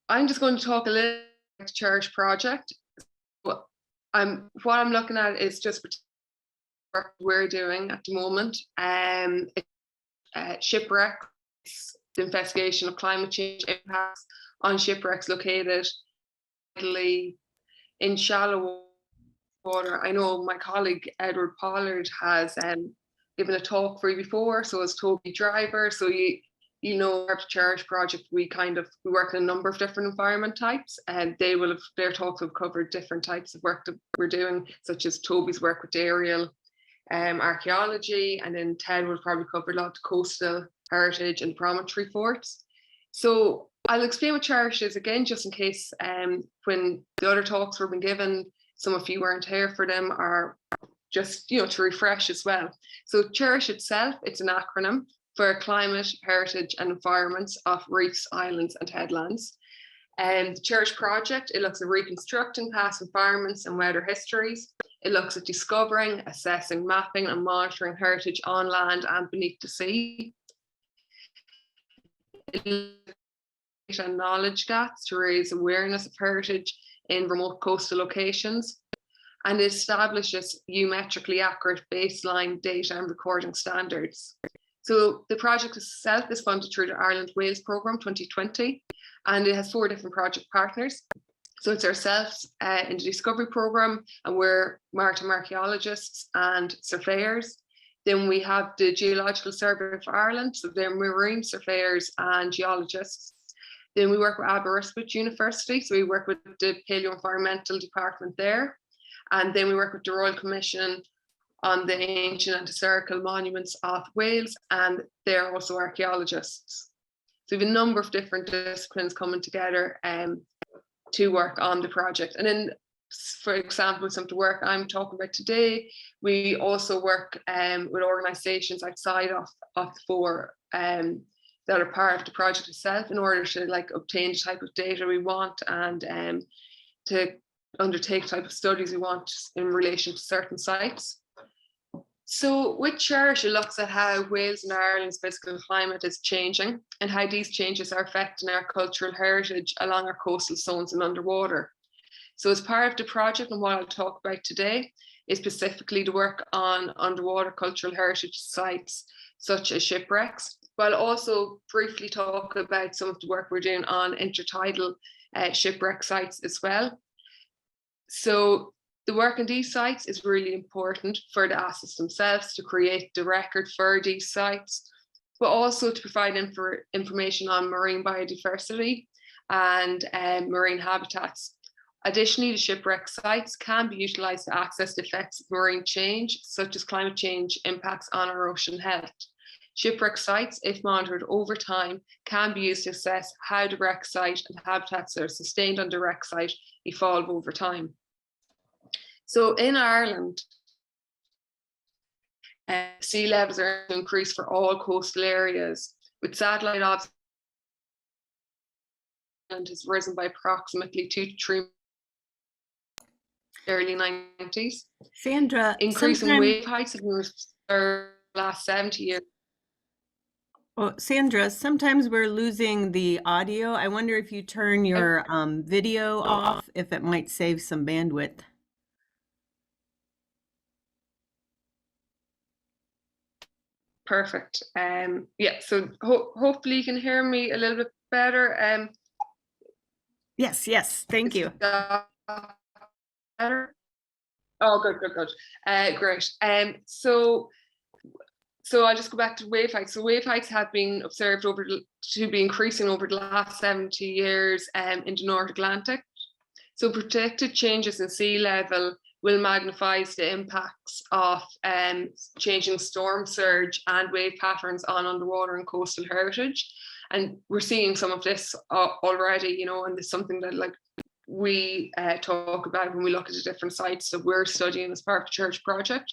I'm just going to talk a little about the CHERISH Project. What I'm looking at is just work we're doing at the moment. Shipwrecks, the investigation of climate change impacts on shipwrecks located in shallow water. I know my colleague Edward Pollard has given a talk for you before, so has Toby Driver. So you know, our CHERISH Project, we work in a number of different environment types, and their talks have covered different types of work that we're doing, such as Toby's work with aerial archaeology, and then Ted will probably cover a lot of coastal heritage and promontory forts. So I'll explain what CHERISH is again, just in case when the other talks were being given, some of you weren't here for them, or just, you know, to refresh as well. So CHERISH itself, it's an acronym for Climate, Heritage and Environments of Reefs, Islands and Headlands. And the CHERISH Project, it looks at reconstructing past environments and weather histories. It looks at discovering, assessing, mapping and monitoring heritage on land and beneath the sea. It looks at knowledge gaps to raise awareness of heritage in remote coastal locations. And it establishes geometrically accurate baseline data and recording standards. So the project itself is funded through the Ireland Wales Programme 2020, and it has 4 different project partners. So it's ourselves in the Discovery Programme, and we're maritime archaeologists and surveyors. Then we have the Geological Survey of Ireland, so they're marine surveyors and geologists. Then we work with Aberystwyth University, so we work with the Paleoenvironmental Department there. And then we work with the Royal Commission on the Ancient and Historical Monuments of Wales, and they're also archaeologists. So we have a number of different disciplines coming together to work on the project. And then, for example, some of the work I'm talking about today, we also work with organisations outside of the 4 that are part of the project itself, in order to obtain the type of data we want and to undertake the type of studies we want in relation to certain sites. So with CHERISH, it looks at how Wales and Ireland's physical climate is changing and how these changes are affecting our cultural heritage along our coastal zones and underwater. So as part of the project, and what I'll talk about today is specifically the work on underwater cultural heritage sites such as shipwrecks, but I'll also briefly talk about some of the work we're doing on intertidal shipwreck sites as well. So the work on these sites is really important for the assets themselves, to create the record for these sites, but also to provide information on marine biodiversity and marine habitats. Additionally, the shipwreck sites can be utilised to access the effects of marine change, such as climate change impacts on our ocean health. Shipwreck sites, if monitored over time, can be used to assess how the wreck site and habitats that are sustained on the wreck site evolve over time. So in Ireland, sea levels are to increase for all coastal areas, with satellite observations has risen by approximately 2 to 3 early 90s. Sandra, increasing wave heights have been the last 70 years. Well, Sandra, sometimes we're losing the audio. I wonder if you turn your video off, if it might save some bandwidth. Perfect. Yeah, so hopefully you can hear me a little bit better. Yes, thank you. Better? Oh, good. Great. So I'll just go back to wave heights. So wave heights have been observed to be increasing over the last 70 years in the North Atlantic. So predicted changes in sea level will magnify the impacts of changing storm surge and wave patterns on underwater and coastal heritage. And we're seeing some of this already, you know, and it's something that we talk about when we look at the different sites that we're studying as part of the CHERISH Project.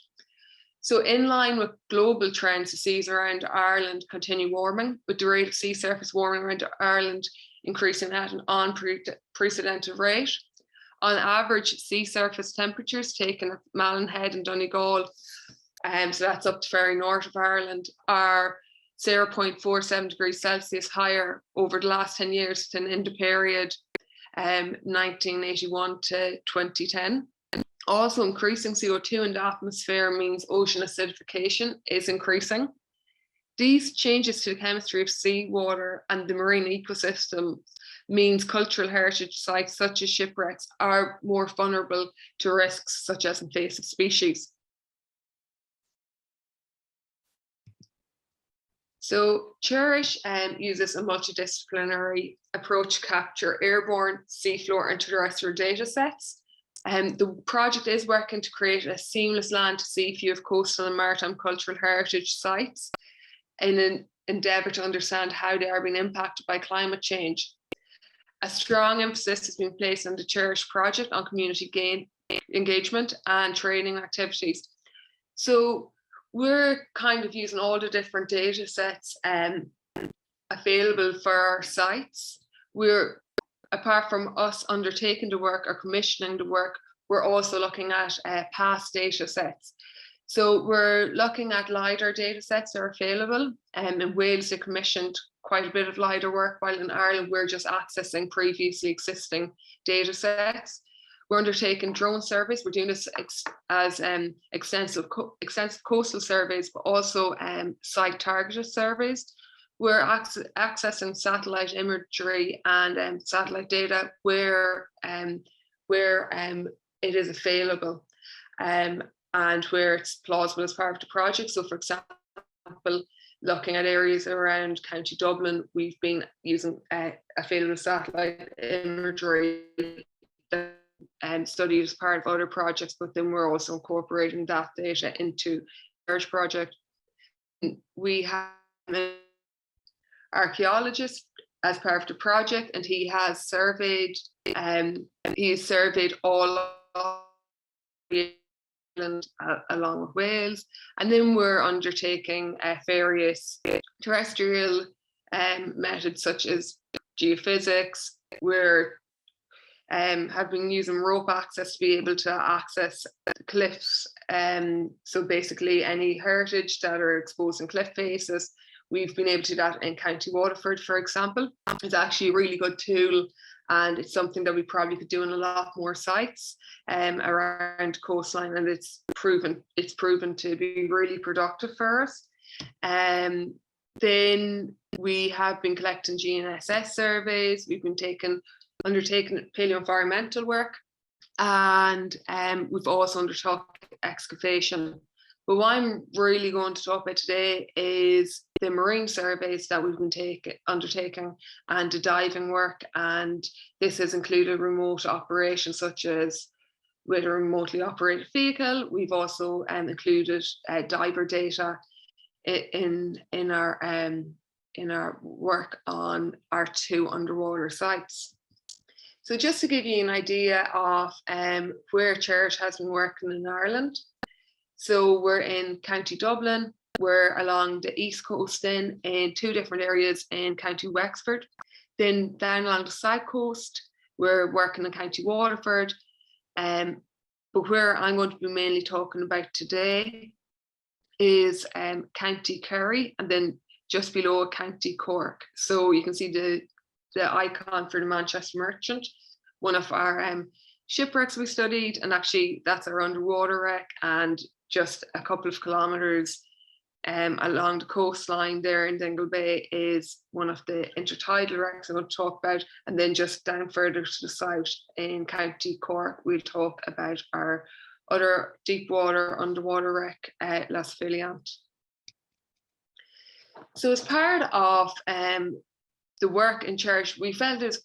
So in line with global trends, the seas around Ireland continue warming, with the rate of sea surface warming around Ireland increasing at an unprecedented rate. On average, sea surface temperatures taken at Malin Head and Donegal, so that's up to very north of Ireland, are 0.47 degrees Celsius higher over the last 10 years than in the period 1981 to 2010. Also, increasing CO2 in the atmosphere means ocean acidification is increasing. These changes to the chemistry of seawater and the marine ecosystem means cultural heritage sites such as shipwrecks are more vulnerable to risks such as invasive species. So CHERISH uses a multidisciplinary approach to capture airborne, seafloor and terrestrial data sets. The project is working to create a seamless land-to-sea view of coastal and maritime cultural heritage sites in an endeavour to understand how they are being impacted by climate change. A strong emphasis has been placed on the CHERISH Project on community engagement and training activities. So we're kind of using all the different data sets available for our sites. We're, apart from us undertaking the work or commissioning the work, we're also looking at past data sets. So we're looking at LiDAR data sets that are available. In Wales, they commissioned quite a bit of LiDAR work, while in Ireland, we're just accessing previously existing data sets. We're undertaking drone surveys. We're doing this as extensive coastal surveys, but also site targeted surveys. We're accessing satellite imagery and satellite data where it is available and where it's plausible as part of the project. So, for example, looking at areas around County Dublin, we've been using available satellite imagery studied as part of other projects, but then we're also incorporating that data into the CHERISH Project. We have an archaeologist as part of the project, and he has surveyed all of the island along with Wales, and then we're undertaking various terrestrial methods such as geophysics. We're have been using rope access to be able to access cliffs. So basically any heritage that are exposed in cliff faces, we've been able to do that in County Waterford, for example. It's actually a really good tool, and it's something that we probably could do in a lot more sites around coastline, and it's proven to be really productive for us. Then we have been collecting GNSS surveys. We've been undertaken paleo-environmental work, and we've also undertook excavation. But what I'm really going to talk about today is the marine surveys that we've been undertaking and the diving work, and this has included remote operations such as with a remotely operated vehicle. We've also included diver data in our work on our 2 underwater sites. So just to give you an idea of where CHERISH has been working in Ireland. So we're in County Dublin, we're along the east coast in 2 different areas in County Wexford. Then down along the south coast, we're working in County Waterford. But where I'm going to be mainly talking about today is County Kerry, and then just below County Cork. So you can see the icon for the Manchester Merchant, one of our shipwrecks we studied, and actually that's our underwater wreck, and just a couple of kilometres along the coastline there in Dingle Bay is one of the intertidal wrecks I'm going to talk about, and then just down further to the south in County Cork we'll talk about our other deep water underwater wreck, Las Filiant. So as part of the work in CHERISH, we felt it's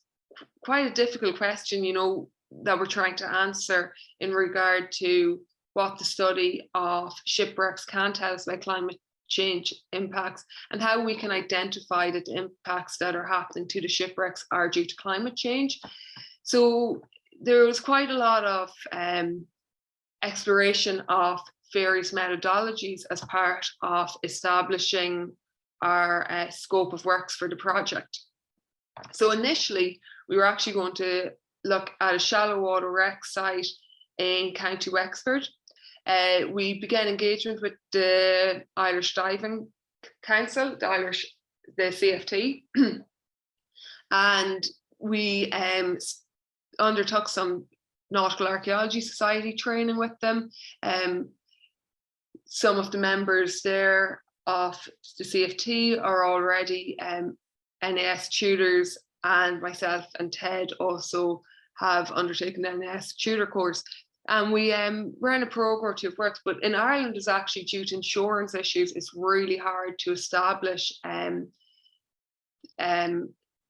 quite a difficult question, that we're trying to answer in regard to what the study of shipwrecks can tell us about climate change impacts, and how we can identify that the impacts that are happening to the shipwrecks are due to climate change. So there was quite a lot of exploration of various methodologies as part of establishing our scope of works for the project. So initially, we were actually going to look at a shallow water wreck site in County Wexford. We began engagement with the Irish Diving Council, the CFT, and we undertook some Nautical Archaeology Society training with them. Some of the members there of the CFT are already NAS tutors, and myself and Ted also have undertaken the NAS tutor course. And we ran a program or two of work, but in Ireland, it's actually due to insurance issues, it's really hard to establish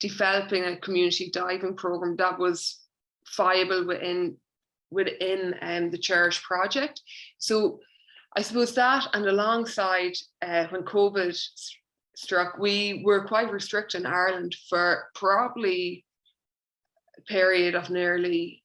developing a community diving program that was viable within the CHERISH project. So I suppose that, and alongside when COVID struck, we were quite restricted in Ireland for probably a period of nearly,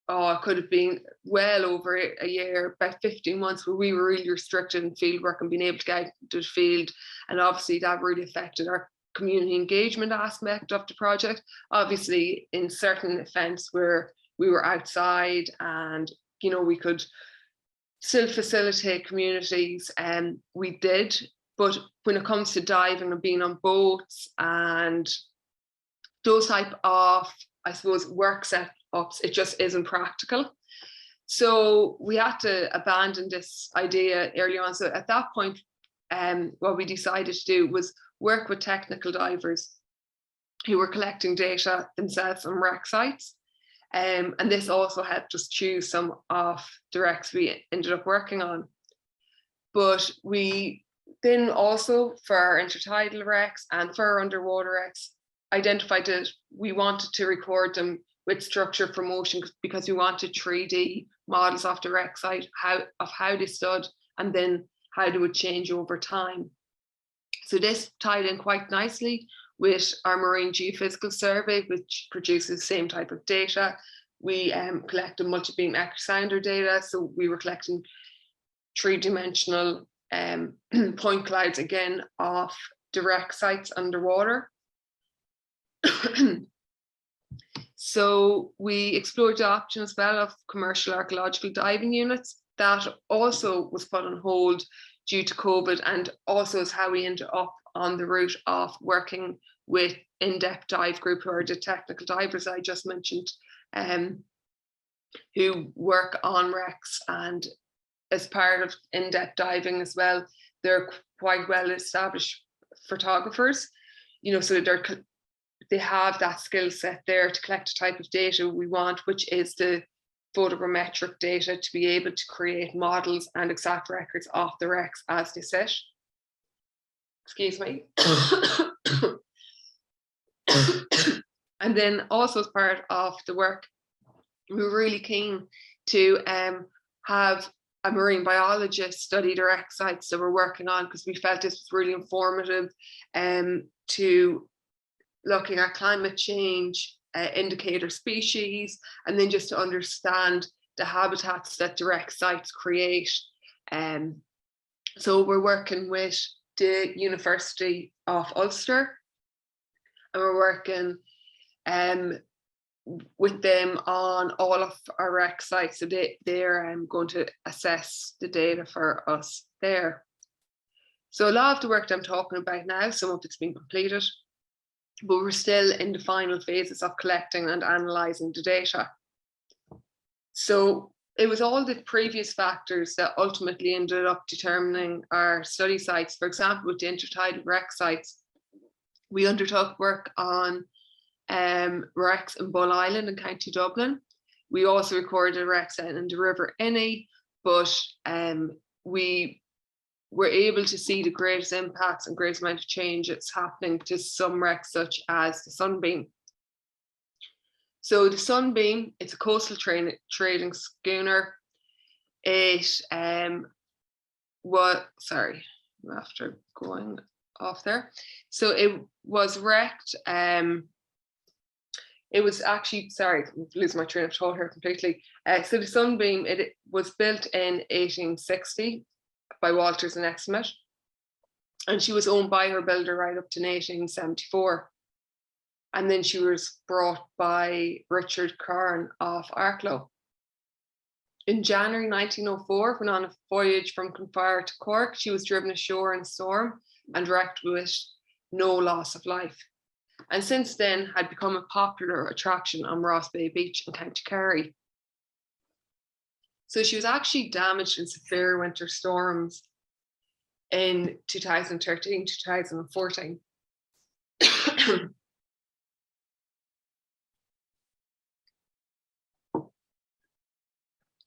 it could have been well over a year, about 15 months, where we were really restricted in field work and being able to get out to the field. And obviously that really affected our community engagement aspect of the project. Obviously, in certain events where we were outside and, you know, we could still facilitate communities, and we did. But when it comes to diving and being on boats and those type of, I suppose, work setups, it just isn't practical. So we had to abandon this idea early on. So at that point, what we decided to do was work with technical divers who were collecting data themselves on wreck sites. And this also helped us choose some of the wrecks we ended up working on. But we then also, for our intertidal wrecks and for our underwater wrecks, identified that we wanted to record them with structure for motion, because we wanted 3D models of the wreck site, of how they stood, and then how they would change over time. So this tied in quite nicely with our marine geophysical survey, which produces the same type of data. We collected multi-beam X-sounder data, so we were collecting 3-dimensional point clouds again of the wreck sites underwater. So we explored the option as well of commercial archaeological diving units. That also was put on hold due to COVID, and also is how we ended up on the route of working with In-Depth Dive Group, who are the technical divers I just mentioned, who work on wrecks, and as part of in-depth diving as well, they're quite well established photographers, you know, so they have that skill set there to collect the type of data we want, which is the photogrammetric data, to be able to create models and exact records of the wrecks as they sit. Excuse me. And then also as part of the work, we were really keen to have a marine biologist study the wreck sites that we're working on, because we felt this was really informative to looking at climate change, indicator species, and then just to understand the habitats that the wreck sites create. So we're working with the University of Ulster, and we're working with them on all of our wreck sites. So they're going to assess the data for us there. So a lot of the work that I'm talking about now, some of it's been completed, but we're still in the final phases of collecting and analysing the data. So it was all the previous factors that ultimately ended up determining our study sites. For example, with the intertidal wreck sites, we undertook work on wrecks in Bull Island in County Dublin. We also recorded wrecks in the River Inny, but we were able to see the greatest impacts and greatest amount of changes happening to some wrecks, such as the Sunbeam. So the Sunbeam, it's a coastal trading schooner. It sorry, after going off there. So it was wrecked. It was actually, sorry, I'm losing my train of thought here completely. So the Sunbeam, it was built in 1860 by Walters and Exmouth, and she was owned by her builder right up to 1874. And then she was brought by Richard Kern of Arklow. In January 1904, when on a voyage from Clonfire to Cork, she was driven ashore in a storm and wrecked with no loss of life. And since then had become a popular attraction on Ross Bay Beach in County Kerry. So she was actually damaged in severe winter storms in 2013, 2014.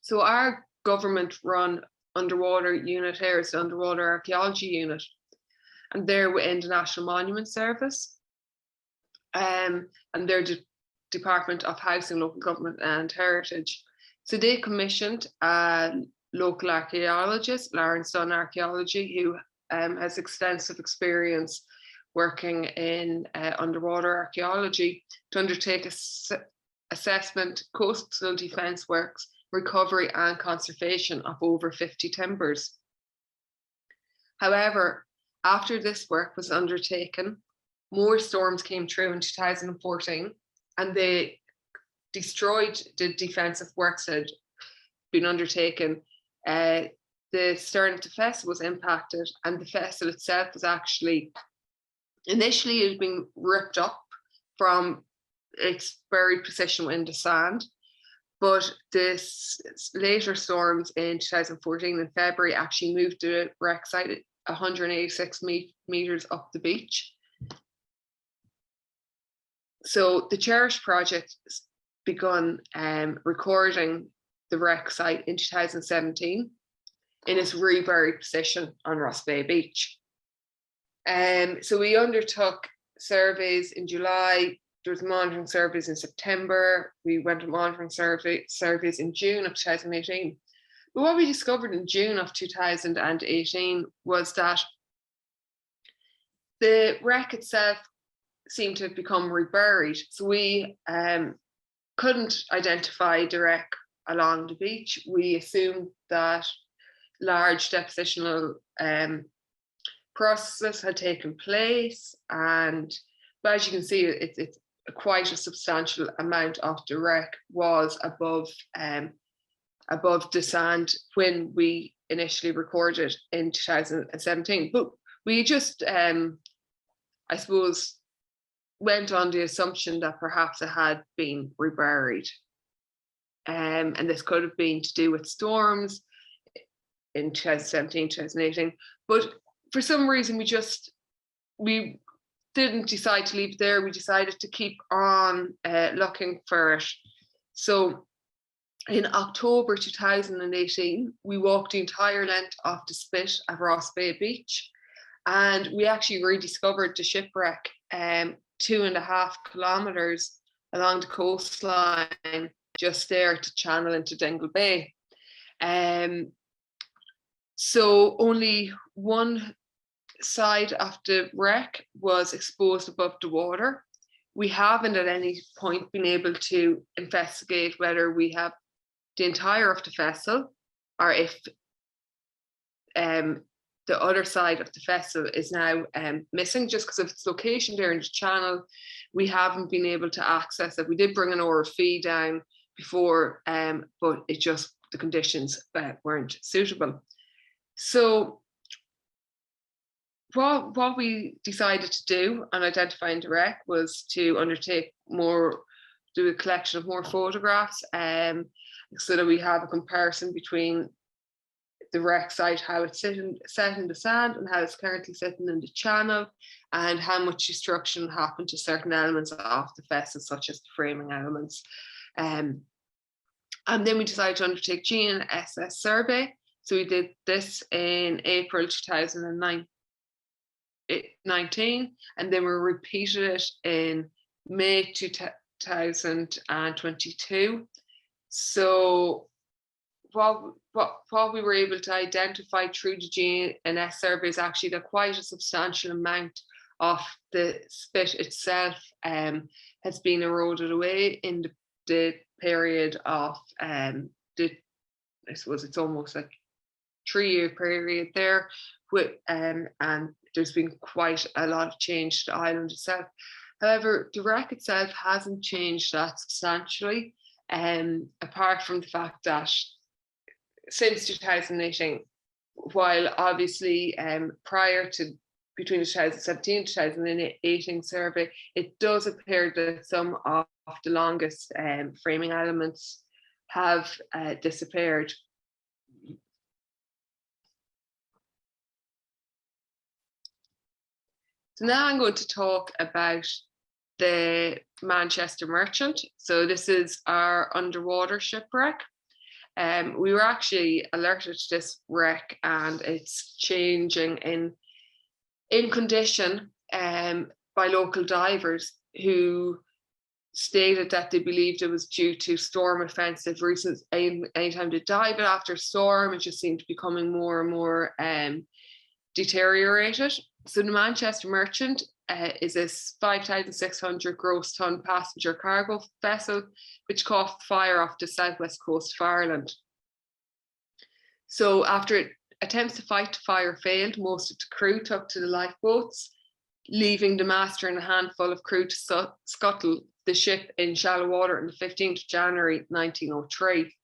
So our government-run underwater unit here is the Underwater Archaeology Unit, and they're within the National Monument Service, and they're the Department of Housing, Local Government and Heritage. So they commissioned a local archaeologist, Lawrence Dunn Archaeology, who has extensive experience working in underwater archaeology, to undertake assessment, coastal defence works, recovery and conservation of over 50 timbers. However, after this work was undertaken, more storms came through in 2014 and they destroyed the defensive works that had been undertaken. The stern of the vessel was impacted, and the vessel itself was actually, initially it had been ripped up from its buried position in the sand. But this later storms in 2014 in February actually moved the wreck site 186 meters up the beach. So the CHERISH Project begun recording the wreck site in 2017 in its reburied position on Ross Bay Beach. So we undertook surveys in July. There was monitoring surveys in September. We went to monitoring surveys in June of 2018. But what we discovered in June of 2018 was that the wreck itself seemed to have become reburied. So we couldn't identify the wreck along the beach. We assumed that large depositional processes had taken place, but as you can see, it's quite a substantial amount of the wreck was above the sand when we initially recorded in 2017. But we just, I suppose, went on the assumption that perhaps it had been reburied. And this could have been to do with storms in 2017, 2018. But for some reason, we didn't decide to leave it there. We decided to keep on looking for it. So in October 2018, we walked the entire length of the spit at Ross Bay Beach, and we actually rediscovered the shipwreck 2.5 kilometers along the coastline, just there to channel into Dingle Bay. So only one side of the wreck was exposed above the water. We haven't at any point been able to investigate whether we have the entire of the vessel, or if the other side of the vessel is now missing, just because of its location there in the channel. We haven't been able to access it. We did bring an RFE down before, but the conditions weren't suitable. So what we decided to do on identifying the wreck was to do a collection of more photographs, so that we have a comparison between the wreck site, how it's set in the sand, and how it's currently sitting in the channel, and how much destruction happened to certain elements of the vessel, such as the framing elements. And then we decided to undertake GNSS survey. So we did this in April 2019, and then we repeated it in May 2022. So what we were able to identify through the GNSS survey is actually that quite a substantial amount of the spit itself has been eroded away in the period of I suppose it's almost like 3-year period there, and there's been quite a lot of change to the island itself. However, the wreck itself hasn't changed that substantially, apart from the fact that since 2018, while obviously prior to between the 2017 and 2018 survey, it does appear that some of the longest framing elements have disappeared. So now I'm going to talk about the Manchester Merchant. So this is our underwater shipwreck. We were actually alerted to this wreck, and it's changing in condition by local divers who stated that they believed it was due to storm offensive reasons. Anytime they dive it after a storm, it just seemed to be becoming more and more deteriorated. So the Manchester Merchant is a 5,600 gross ton passenger cargo vessel, which caught fire off the southwest coast of Ireland. So after attempts to fight the fire failed, most of the crew took to the lifeboats, leaving the master and a handful of crew to scuttle the ship in shallow water on the 15th of January 1903.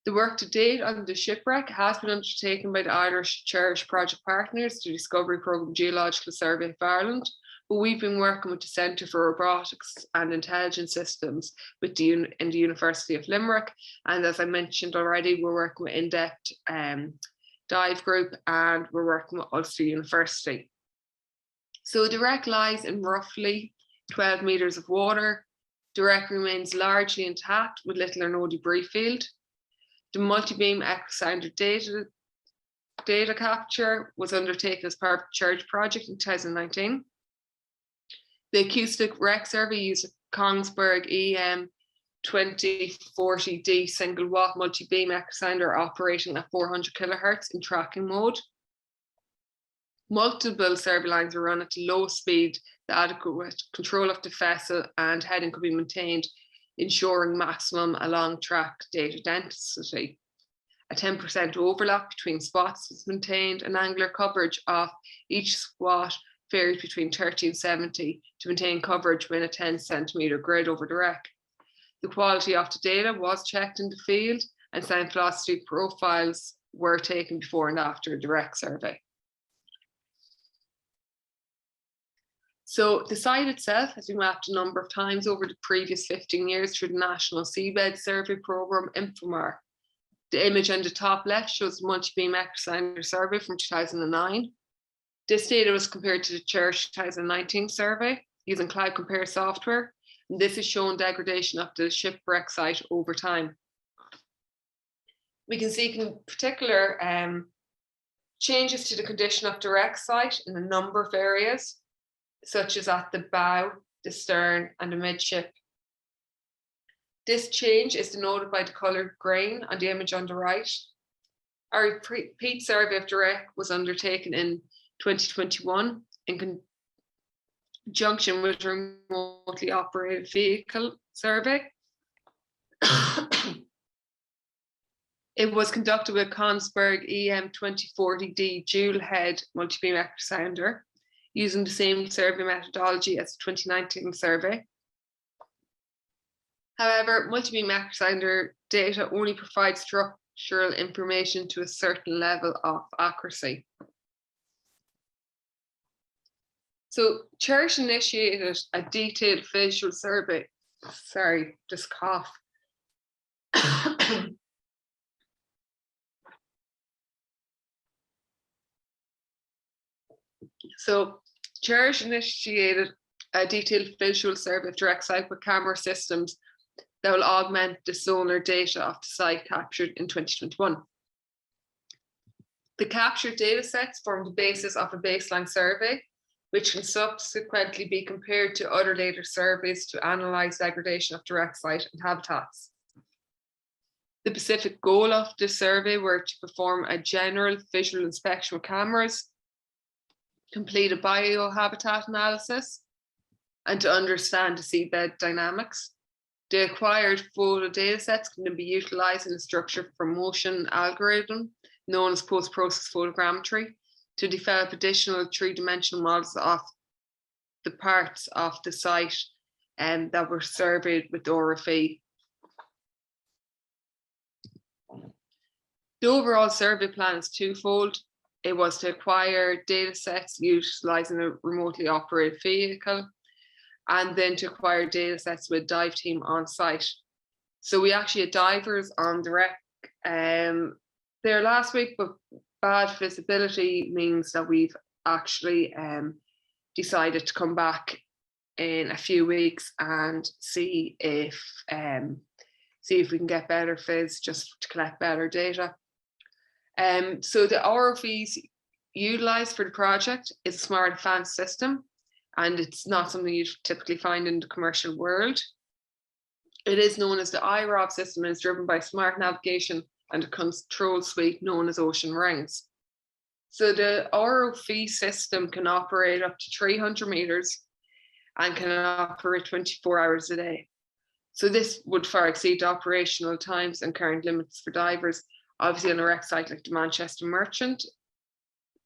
The work to date on the shipwreck has been undertaken by the Irish CHERISH Project partners, the Discovery Programme Geological Survey of Ireland, but we've been working with the Centre for Robotics and Intelligence Systems in the University of Limerick. And as I mentioned already, we're working with In-Depth Dive Group, and we're working with Ulster University. So the wreck lies in roughly 12 metres of water. The wreck remains largely intact with little or no debris field. The multi-beam echosounder data capture was undertaken as part of the CHERISH Project in 2019. The acoustic wreck survey used a Kongsberg EM 2040D single watt multi-beam echosounder operating at 400 kilohertz in tracking mode. Multiple survey lines were run at low speed. The adequate control of the vessel and heading could be maintained, ensuring maximum along track data density. A 10% overlap between spots was maintained, and angular coverage of each spot varied between 30 and 70 to maintain coverage within a 10-centimetre grid over the wreck. The quality of the data was checked in the field, and sound velocity profiles were taken before and after the wreck survey. So the site itself has been mapped a number of times over the previous 15 years through the National Seabed Survey Programme, INFOMAR. The image on the top left shows the multi-beam echosounder survey from 2009. This data was compared to the CHERISH 2019 survey using Cloud Compare software, and this is showing degradation of the shipwreck site over time. We can see in particular changes to the condition of the wreck site in a number of areas, such as at the bow, the stern, and the midship. This change is denoted by the coloured grain on the image on the right. Our repeat survey of the wreck was undertaken in 2021 in conjunction with a remotely operated vehicle survey. It was conducted with Kongsberg EM 2040D dual head multi-beam echosounder, using the same survey methodology as the 2019 survey. However, multi-beam echosounder data only provides structural information to a certain level of accuracy. So CHERISH initiated a detailed visual survey. Sorry, just cough. So CHERISH initiated a detailed visual survey of direct site with camera systems that will augment the sonar data of the site captured in 2021. The captured data sets form the basis of a baseline survey, which can subsequently be compared to other later surveys to analyse degradation of direct site and habitats. The specific goal of the survey were to perform a general visual inspection with cameras, complete a biohabitat analysis, and to understand the seabed dynamics. The acquired photo datasets can be utilised in a structure for motion algorithm known as post-process photogrammetry to develop additional three-dimensional models of the parts of the site that were surveyed with RFE. The overall survey plan is twofold. It was to acquire data sets utilizing a remotely operated vehicle, and then to acquire data sets with a dive team on site. So we actually had divers on the wreck there last week, but bad visibility means that we've actually decided to come back in a few weeks and see if we can get better phys just to collect better data. So the ROVs utilized for the project is a smart advanced system, and it's not something you typically find in the commercial world. It is known as the IROV system and is driven by smart navigation and a control suite known as ocean rings. So the ROV system can operate up to 300 meters and can operate 24 hours a day. So this would far exceed operational times and current limits for divers. Obviously on a wreck site like the Manchester Merchant,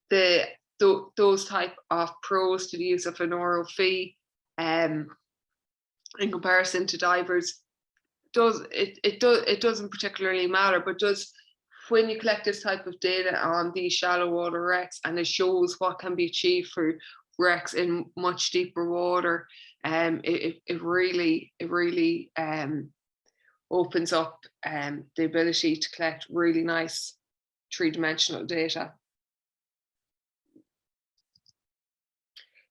those type of pros to the use of an ROV in comparison to divers, it doesn't particularly matter, but does when you collect this type of data on these shallow water wrecks, and it shows what can be achieved for wrecks in much deeper water, it really opens up the ability to collect really nice three-dimensional data.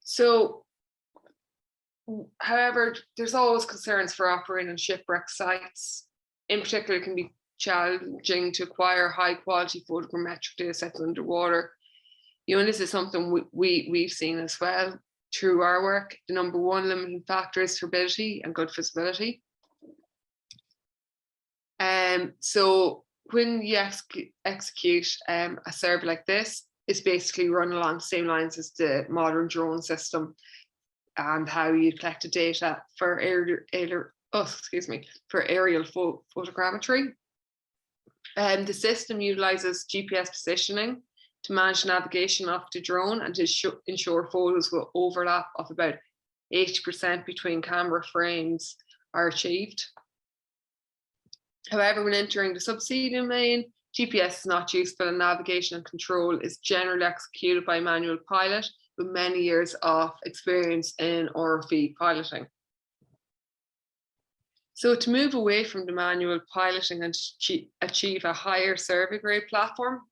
So, however, there's always concerns for operating on shipwreck sites. In particular, it can be challenging to acquire high quality photogrammetric data sets underwater. You know, this is something we've seen as well through our work. The number one limiting factor is turbidity and good visibility. So when you execute a survey like this, it's basically run along the same lines as the modern drone system and how you collect the data for aerial photogrammetry. The system utilizes GPS positioning to manage navigation of the drone and to ensure photos will overlap of about 80% between camera frames are achieved. However, when entering the subsea domain, GPS is not useful and navigation and control is generally executed by a manual pilot with many years of experience in ROV piloting. So to move away from the manual piloting and achieve a higher survey grade platform,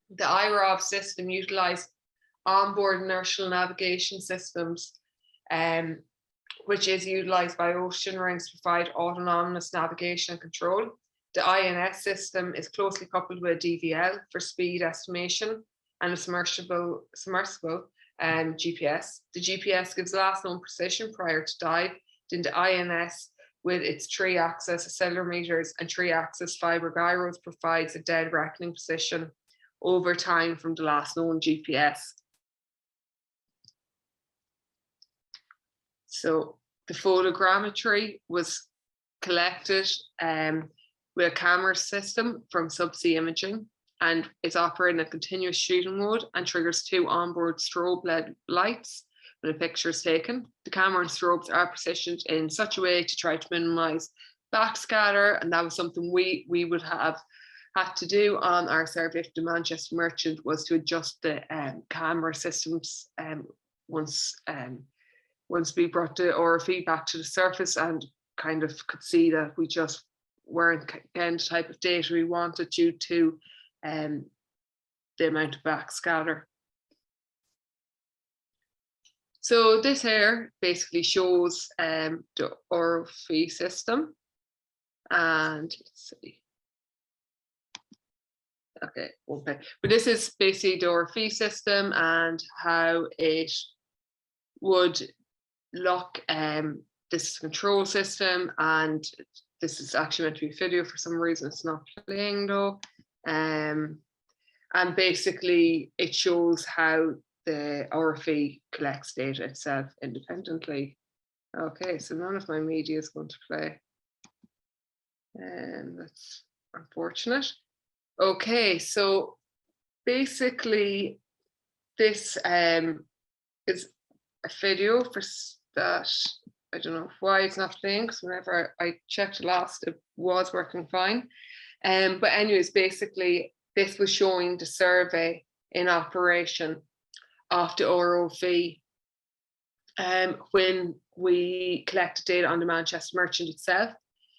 the IROV system utilized onboard inertial navigation systems, which is utilized by ocean rings to provide autonomous navigation and control. The INS system is closely coupled with a DVL for speed estimation and a submersible GPS. The GPS gives last known precision prior to dive. Then the INS, with its 3-axis accelerometers and 3-axis fiber gyros, provides a dead reckoning position over time from the last known GPS. So the photogrammetry was collected with a camera system from subsea imaging, and it's operating in a continuous shooting mode and triggers 2 onboard strobe LED lights when a picture is taken. The camera and strobes are positioned in such a way to try to minimize backscatter, and that was something we would have had to do on our survey of the Manchester Merchant, was to adjust the camera systems once we brought the ROV back to the surface and kind of could see that we just weren't getting the type of data we wanted due to the amount of backscatter. So this here basically shows the ROV system, and let's see. Okay, but this is basically the ROV system and how it would look. This is a control system, and this is actually meant to be a video. For some reason it's not playing though. And basically it shows how the ROV collects data itself independently. Okay, so none of my media is going to play, and that's unfortunate. Okay, so basically this is a video for that. I don't know why it's not playing, because whenever I checked last, it was working fine. But anyways, basically, this was showing the survey in operation of the ROV when we collected data on the Manchester Merchant itself.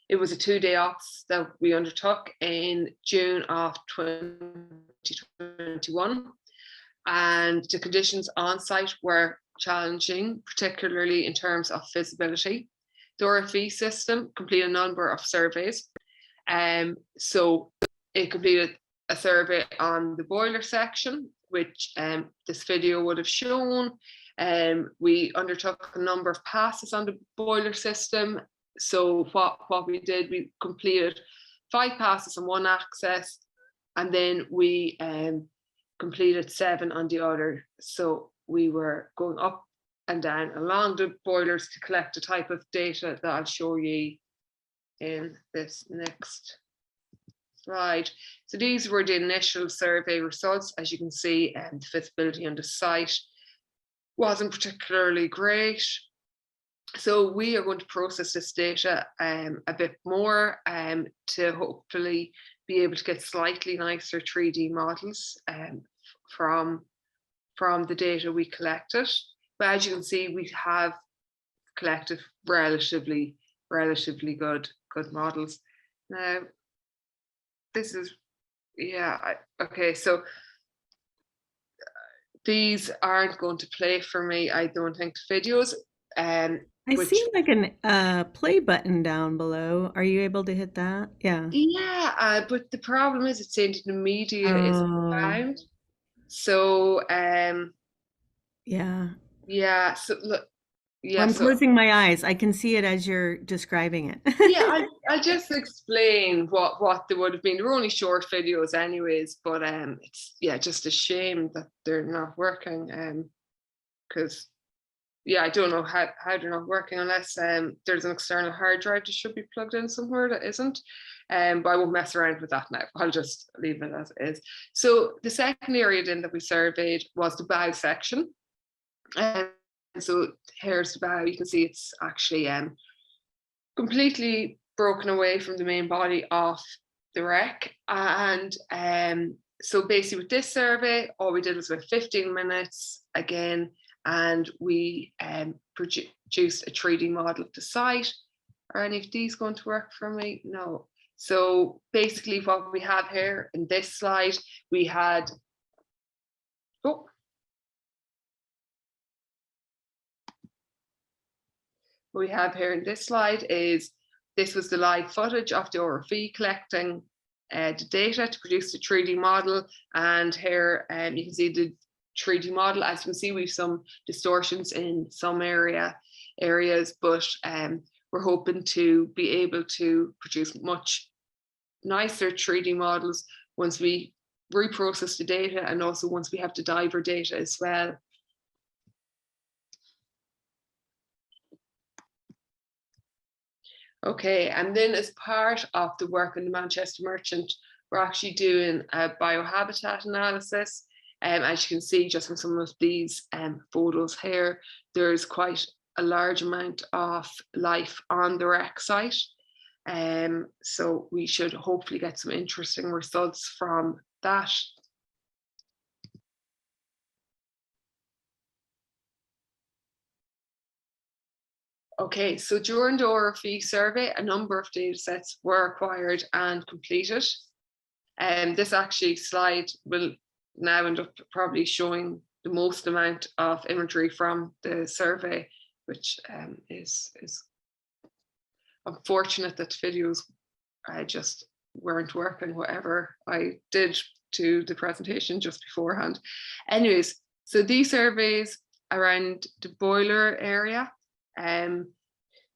It was a 2-day ops that we undertook in June of 2021. And the conditions on site were challenging, particularly in terms of visibility. The RFV system completed a number of surveys. So it completed a survey on the boiler section, which this video would have shown. We undertook a number of passes on the boiler system. So what we did, we completed 5 passes on one axis, and then we completed 7 on the other. So we were going up and down along the boilers to collect the type of data that I'll show you in this next slide. So these were the initial survey results. As you can see, the visibility on the site wasn't particularly great. So we are going to process this data a bit more to hopefully be able to get slightly nicer 3D models from the data we collected. But as you can see, we have collected relatively good models. Now, this is, okay, so these aren't going to play for me, I don't think, the videos. I see like a play button down below. Are you able to hit that? Yeah. Yeah, but the problem is it's saying the media is found. So yeah, so look, yeah. I'm closing my eyes. I can see it as you're describing it. Yeah, I'll just explain what they would have been. They're only short videos anyways, but it's just a shame that they're not working. Because I don't know how they're not working unless there's an external hard drive that should be plugged in somewhere that isn't. But I won't mess around with that now. I'll just leave it as it is. So the second area then that we surveyed was the bow section. So here's the bow. You can see it's actually completely broken away from the main body of the wreck. And so basically with this survey, all we did was about 15 minutes again, and we produced a 3D model of the site. Are any of these going to work for me? No. So basically what we have here in this slide, we had, what we have here in this slide is, this was the live footage of the RFV collecting the data to produce the 3D model. And here you can see the 3D model. As you can see, we have some distortions in some areas, but we're hoping to be able to produce much nicer 3D models once we reprocess the data, and also once we have the diver data as well. Okay, and then as part of the work in the Manchester Merchant, we're actually doing a biohabitat analysis. As you can see just from some of these photos here, there's quite a large amount of life on the wreck site. So we should hopefully get some interesting results from that. Okay, so during the RFV survey, a number of data sets were acquired and completed. And this actually slide will now end up probably showing the most amount of imagery from the survey, which is unfortunate that videos just weren't working, whatever I did to the presentation just beforehand. Anyways, so these surveys around the boiler area,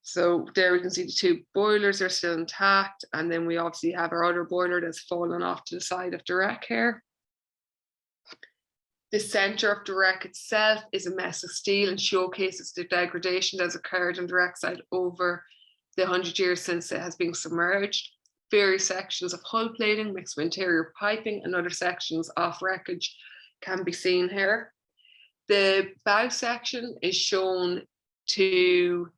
so there we can see the 2 boilers are still intact, and then we obviously have our other boiler that's fallen off to the side of the wreck here. The center of the wreck itself is a mess of steel and showcases the degradation that's occurred on the wreck site over the 100 years since it has been submerged. Various sections of hull plating mixed with interior piping and other sections of wreckage can be seen here. The bow section is shown to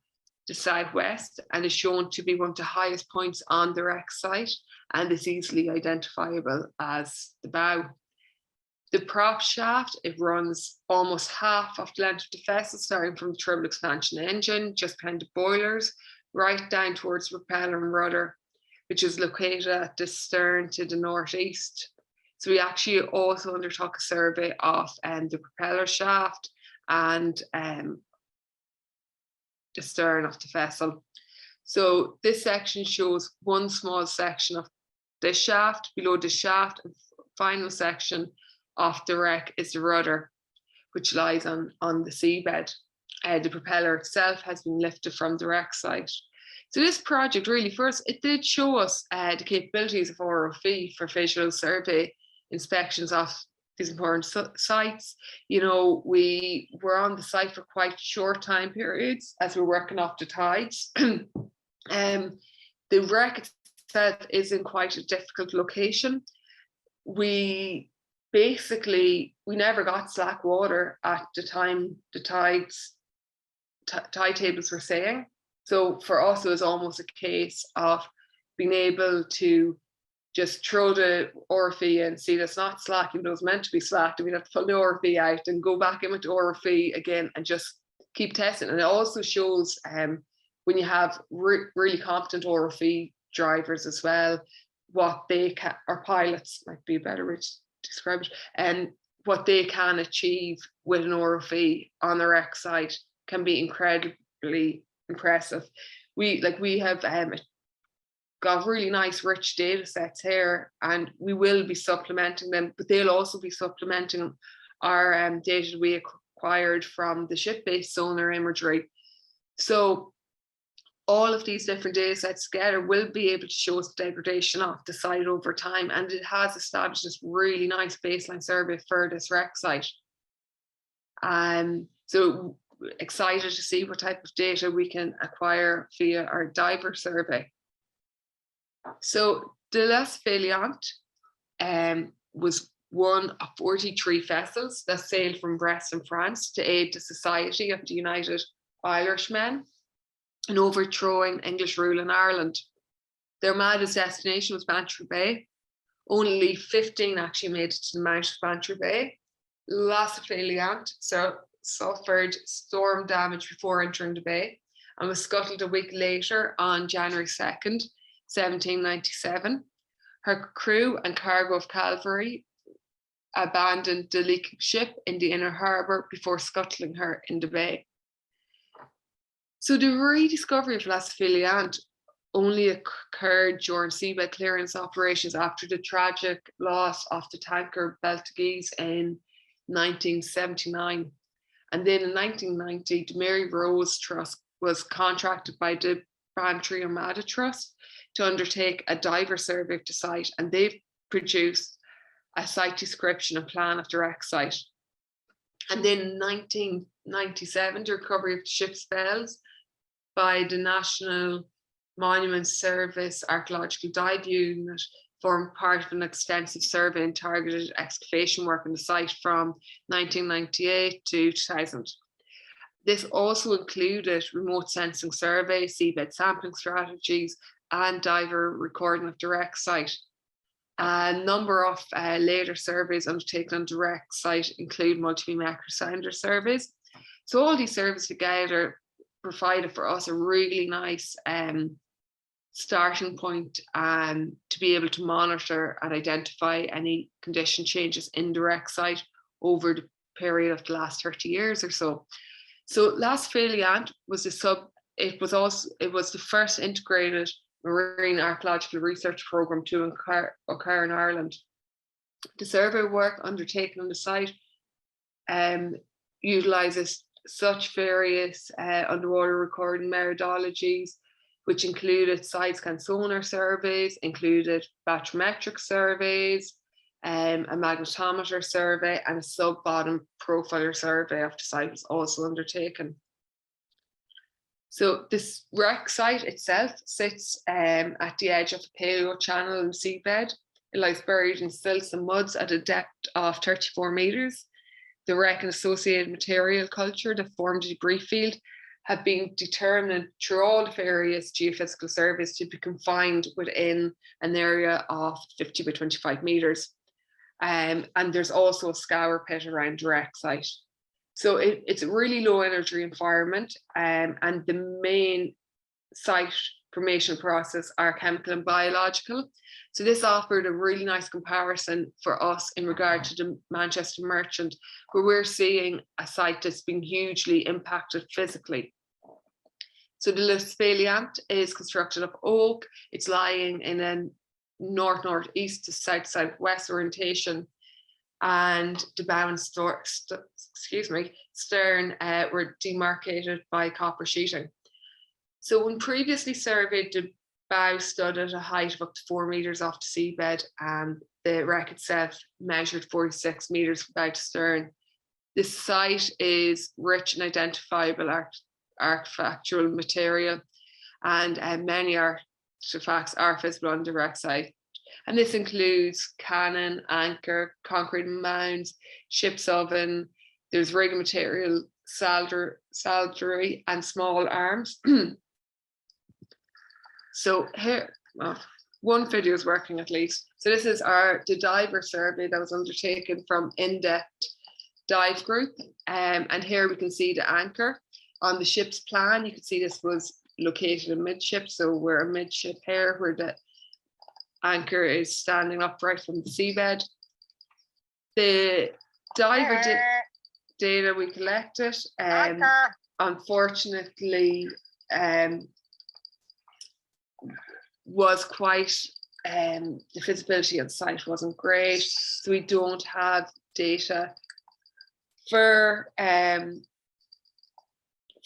the southwest and is shown to be one of the highest points on the wreck site and is easily identifiable as the bow. The prop shaft, it runs almost half of the length of the vessel, starting from the triple expansion engine, just behind the boilers, right down towards the propeller and rudder, which is located at the stern to the northeast. So we actually also undertook a survey of the propeller shaft and the stern of the vessel. So this section shows one small section of the shaft. Below the shaft and final section of the wreck is the rudder, which lies on the seabed. The propeller itself has been lifted from the wreck site. So this project really, first, it did show us the capabilities of ROV for visual survey inspections of these important sites. You know, we were on the site for quite short time periods as we were working off the tides. The wreck itself is in quite a difficult location. We never got slack water at the time the tide tables were saying. So for us, it was almost a case of being able to just throw the ROV and see that's not slack, even though it's meant to be slack, and we'd have to pull the ROV out and go back in with the ROV again and just keep testing. And it also shows when you have really competent ROV drivers as well, what they can, or pilots might be a better way to describe it, and what they can achieve with an ROV on the wreck site can be incredibly impressive. We have got really nice rich data sets here, and we will be supplementing them, but they'll also be supplementing our data we acquired from the ship-based sonar imagery. So all of these different data sets together will be able to show us the degradation of the site over time, and it has established this really nice baseline survey for this wreck site. So excited to see what type of data we can acquire via our diver survey. So the Les Valiant was one of 43 vessels that sailed from Brest in France to aid the Society of the United Irishmen in overthrowing English rule in Ireland. Their maddest destination was Bantry Bay. Only 15 actually made it to the mouth of Bantry Bay. Les Valiant suffered storm damage before entering the bay and was scuttled a week later on January 2nd, 1797. Her crew and cargo of cavalry abandoned the leaking ship in the inner harbour before scuttling her in the bay. So the rediscovery of Les Valiant only occurred during seabed clearance operations after the tragic loss of the tanker Beltagese in 1979. And then in 1990, the Mary Rose Trust was contracted by the Bantry Armada Trust to undertake a diver survey of the site, and they've produced a site description and plan of the wreck site. And then in 1997, the recovery of the ship's bells by the National Monument Service Archaeological Dive Unit formed part of an extensive survey and targeted excavation work on the site from 1998 to 2000. This also included remote sensing surveys, seabed sampling strategies, and diver recording of the wreck site. A number of later surveys undertaken on the wreck site include multi-beam echo sounder surveys. So all these surveys together provided for us a really nice starting point to be able to monitor and identify any condition changes in the wreck site over the period of the last 30 years or so. So Les Valiant was it was the first integrated marine archaeological research program to occur in Ireland. The survey work undertaken on the site utilises such various underwater recording methodologies, which included side scan sonar surveys, included bathymetric surveys, a magnetometer survey, and a sub-bottom profiler survey of the site was also undertaken. So this wreck site itself sits at the edge of a paleo channel in the seabed. It lies buried in silts and muds at a depth of 34 meters. The wreck and associated material culture that formed the debris field have been determined through all the various geophysical surveys to be confined within an area of 50 by 25 meters. And there's also a scour pit around the wreck site. So it's a really low energy environment, and the main site formation process are chemical and biological. So this offered a really nice comparison for us in regard to the Manchester Merchant, where we're seeing a site that's been hugely impacted physically. So the Le Spéliant is constructed of oak. It's lying in a north-northeast to south-southwest orientation, and the bow and stern were demarcated by copper sheeting. So when previously surveyed, the bow stood at a height of up to 4 meters off the seabed, and the wreck itself measured 46 meters from bow to stern. The site is rich in identifiable artifactual material, and many artifacts are visible on the wreck site. And this includes cannon, anchor, concrete mounds, ship's oven, there's rigging material, saldery, and small arms. So here, one video is working at least. So this is the diver survey that was undertaken from In-Depth Dive Group. And here we can see the anchor. On the ship's plan, you can see this was located amidship. So we're amidship here, where the anchor is standing upright from the seabed. The diver data we collected, unfortunately, was quite, the visibility on site wasn't great, so we don't have data for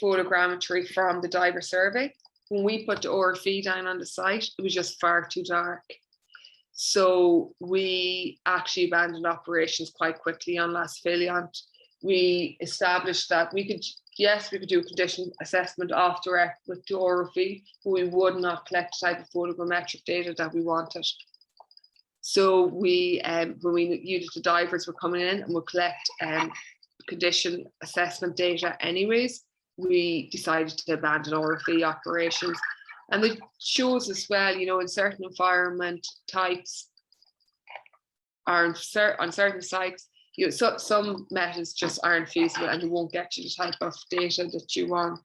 photogrammetry from the diver survey. When we put the RFE down on the site, it was just far too dark. So we actually abandoned operations quite quickly on La Spéliant. We established that we could do a condition assessment of the wreck with the RFE, but we would not collect the type of photogrammetric data that we wanted. So we, when we knew that the divers were coming in and would collect condition assessment data anyways, we decided to abandon RFE operations. And it shows as well, you know, in certain environment types or on certain sites, you know, so some methods just aren't feasible and they won't get you the type of data that you want.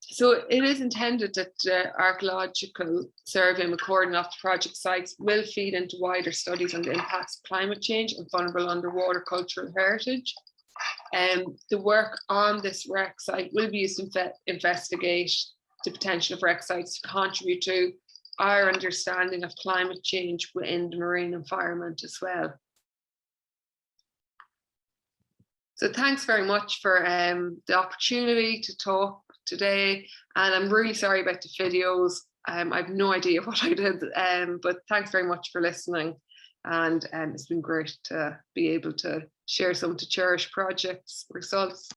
So it is intended that the archaeological survey and recording of the project sites will feed into wider studies on the impacts of climate change and vulnerable underwater cultural heritage. The work on this wreck site will be used to investigate the potential of wreck sites to contribute to our understanding of climate change within the marine environment as well. So thanks very much for the opportunity to talk today, and I'm really sorry about the videos. I have no idea what I did, but thanks very much for listening, and it's been great to be able to share some of the CHERISH Project's results.